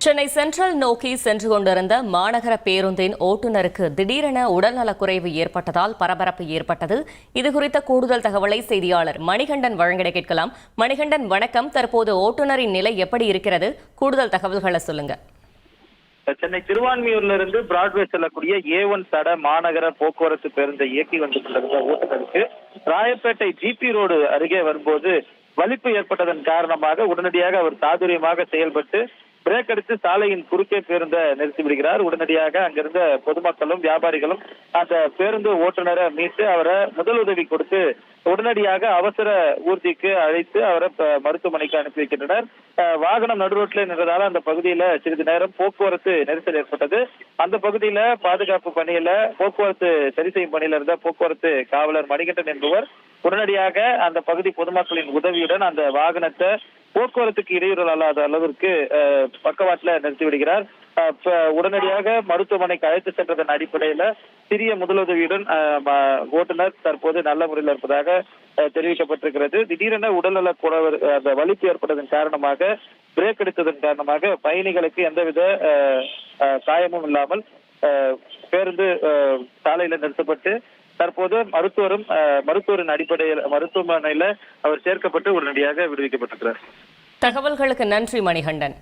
Chennai central நோக்கி சென்று கொண்டிருந்த மாநகர பேருந்தின் ஓட்டுநருக்கு திடீரென உடல்நலக்குறைவு ஏற்பட்டதால் பரபரப்பு ஏற்பட்டது. இதுகுறித்த கூடுதல் தகவலை செய்தியாளர் மணிகண்டன் வழங்கிட கேட்கலாம். மணிகண்டன், வணக்கம். தற்போது ஓட்டுநரின் நிலை எப்படி இருக்கிறது? கூடுதல் தகவல்களை சொல்லுங்க. சென்னை திருவான்மியூரிலிருந்து பிராட்வே செல்லக்கூடிய A1 தட மாநகர போக்குவரத்து பேருந்தை இயக்கி வந்து கொண்டிருந்த ஓட்டுநருக்கு ராயப்பேட்டை ஜிபி ரோடு அருகே வரும்போது வலிப்பு ஏற்பட்டதன் காரணமாக உடனடியாக அவர் சாதுரியமாக செயல்பட்டு பிரேக் அடித்து சாலையின் குறுக்கே பேருந்தை நிறுத்தி விடுகிறார். உடனடியாக அங்கிருந்த பொதுமக்களும் வியாபாரிகளும் அந்த பேருந்து ஓட்டுநரை மீட்டு அவரை முதலுதவி கொடுத்து உடனடியாக அவசர ஊர்திக்கு அழைத்து அவரை மருத்துவமனைக்கு அனுப்பி வைக்கின்றனர். வாகனம் நடுரோட்டில் நின்றதால அந்த பகுதியில சிறிது நேரம் போக்குவரத்து நெரிசல் ஏற்பட்டது. அந்த பகுதியில பாதுகாப்பு பணியில போக்குவரத்து சரி செய்யும் பணியில இருந்த போக்குவரத்து காவலர் மணிகண்டன் என்பவர் உடனடியாக அந்த பகுதி பொதுமக்களின் உதவியுடன் அந்த வாகனத்தை போக்குவரத்துக்கு இடையூறு அல்லாத அளவிற்கு பக்கவாட்டில் நிறுத்தி விடுகிறார். உடனடியாக மருத்துவமனைக்கு அழைத்து சென்றதன் அடிப்படையில சிறிய முதலுதவியுடன் ஓட்டுநர் தற்போது நல்ல முறையில் இருப்பதாக தெரிவிக்கப்பட்டிருக்கிறது. திடீரென உடல்நல குறைவு அந்த வலிப்பு ஏற்பட்டதன் காரணமாக பிரேக் அடித்ததன் காரணமாக பயணிகளுக்கு எந்தவித காயமும் இல்லாமல் பேருந்து சாலையில நிறுத்தப்பட்டு தற்போது மருத்துவரின் அடிப்படையில் மருத்துவமனையில அவர் சேர்க்கப்பட்டு உடனடியாக விடுவிக்கப்பட்டிருக்கிறார். தகவல்களுக்கு நன்றி மணிகண்டன்.